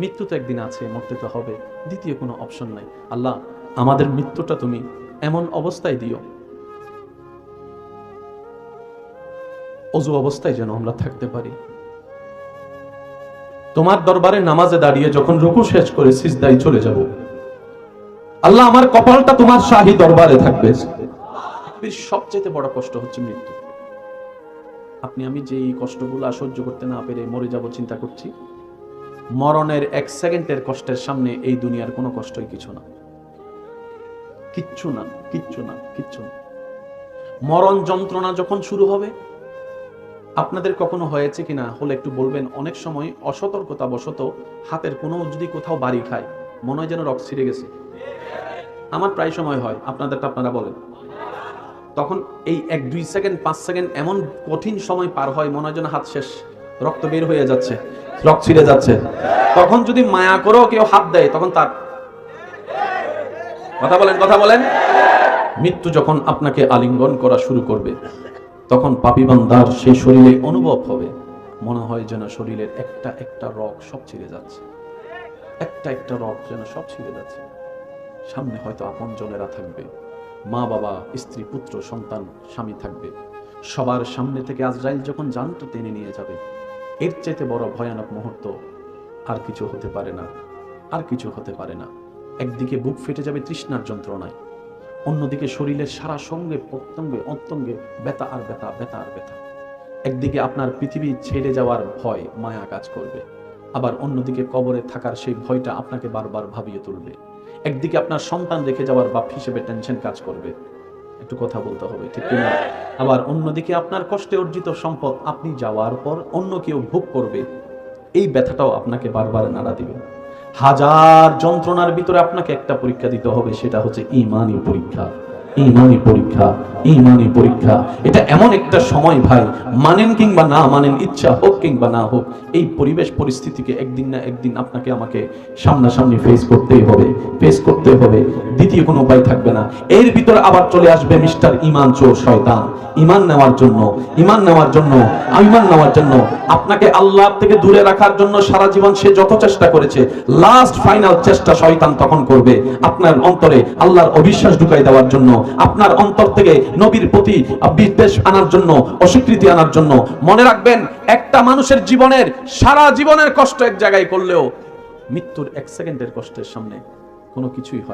মৃত্যু তো একদিন আছে, মরতে তো হবে, দ্বিতীয় কোনো অপশন নাই। আল্লাহ আমাদের মৃত্যুটা তুমি এমন অবস্থায় দিও, অজু অবস্থায় যেন আমরা থাকতে পারি। তোমার দরবারে নামাজে দাঁড়িয়ে যখন রুকু শেষ করে সিজদায় চলে যাব, আল্লাহ আমার কপালটা তোমার শাহী দরবারে থাকবে। সবচেয়ে বড় কষ্ট হচ্ছে মৃত্যু। আপনি আমি যে এই কষ্টগুলো সহ্য করতে না পেরে মরে যাব চিন্তা করছি, মরণের 1 সেকেন্ডের কষ্টের সামনে এই দুনিয়ার কোনো কষ্টই কিছু না, কিচ্ছু না, কিচ্ছু না, কিচ্ছু না। মরণ যন্ত্রণা যখন শুরু হবে, আপনাদের কখনো হয়েছে কিনা হলে একটু বলবেন, অনেক সময় অসতর্কতা বশত হাতের কোনো যদি কোথাও বাড়ি খায়, মনে হয় যেন রক্ত ছিঁড়ে গেছে। আমার প্রায় সময় হয়, আপনাদেরটা আপনারা বলেন। তখন এই 1-2 সেকেন্ড 5 সেকেন্ড এমন কঠিন সময় পার হয়, মনে হয় যেন হাত শেষ, রক্ত বের হয়ে যাচ্ছে, রক্ত ছিঁড়ে যাচ্ছে। তখন যদি মায়া করেও কেউ হাত দেয়, তখন তার কথা বলেন, কথা বলেন। মৃত্যু যখন আপনাকে আলিঙ্গন করা শুরু করবে, তখন পাপী বান্দার সেই শরীরে অনুভব হবে, মনে হয় যেন শরীরের একটা একটা রগ সব ছিঁড়ে যাচ্ছে, একটা একটা রগ যেন সব ছিঁড়ে যাচ্ছে। সামনে হয়তো আপনজনেরা থাকবে, মা বাবা, স্ত্রী, পুত্র, সন্তান, স্বামী থাকবে। সবার সামনে থেকে আজরাইল যখন জানটা টেনে নিয়ে যাবে, এর চাইতে বড় ভয়ানক মুহূর্ত আর কিছু হতে পারে না, আর কিছু হতে পারে না। একদিকে বুক ফেটে যাবে তৃষ্ণার যন্ত্রণায়, অন্যদিকে শরীরের সারা সঙ্গে প্রত্যঙ্গে অন্তঙ্গে ব্যথা আর ব্যথা, ব্যথা আর ব্যথা। একদিকে আপনার পৃথিবী ছেড়ে যাওয়ার ভয়, মায়া কাজ করবে, আবার অন্যদিকে কবরে থাকার সেই ভয়টা আপনাকে বারবার ভাবিয়ে তুলবে। একদিকে আপনার সন্তান রেখে যাওয়ার বাপ হিসেবে টেনশন কাজ করবে, একটু কথা বলতে হবে, ঠিক কিনা? আবার অন্যদিকে আপনার কষ্টে অর্জিত সম্পদ আপনি যাওয়ার পর অন্য কেউ ভোগ করবে, এই ব্যথাটাও আপনাকে বারবার নাড়া দিবে। হাজার যন্ত্রণার ভিতরে আপনাকে একটা পরীক্ষা দিতে হবে, সেটা হচ্ছে ঈমানি পরীক্ষা। ঈমানি পরীক্ষা, ঈমানি পরীক্ষা। এটা এমন একটা সময় ভাই, মানেন কিংবা না মানেন, ইচ্ছা হোক কিংবা না হোক, এই পরিবেশ পরিস্থিতিকে একদিন না একদিন আপনাকে আমাকে সামনাসামনি ফেস করতেই হবে, ফেস করতে হবে, দ্বিতীয় কোনো উপায় থাকবে না। এর ভিতরে আবার চলে আসবে মিস্টার ঈমান চোর শয়তান। ঈমান নেওয়ার জন্য, ঈমান নেওয়ার জন্য, ঈমান নেওয়ার জন্য আপনাকে আল্লাহ থেকে দূরে রাখার জন্য সারা জীবন সে যত চেষ্টা করেছে, লাস্ট ফাইনাল চেষ্টা শয়তান তখন করবে আপনার অন্তরে আল্লাহর অবিশ্বাস ঢুকাই দেওয়ার জন্য, আপনার অন্তর থেকে নবীর প্রতি বিদ্বেষ আনার জন্য, অস্বীকৃতি আনার জন্য। মনে রাখবেন, একটা মানুষের জীবনের সারা জীবনের কষ্ট এক জায়গায় করলেও মৃত্যুর 1 সেকেন্ডের কষ্টের সামনে কোনো কিছুই হয়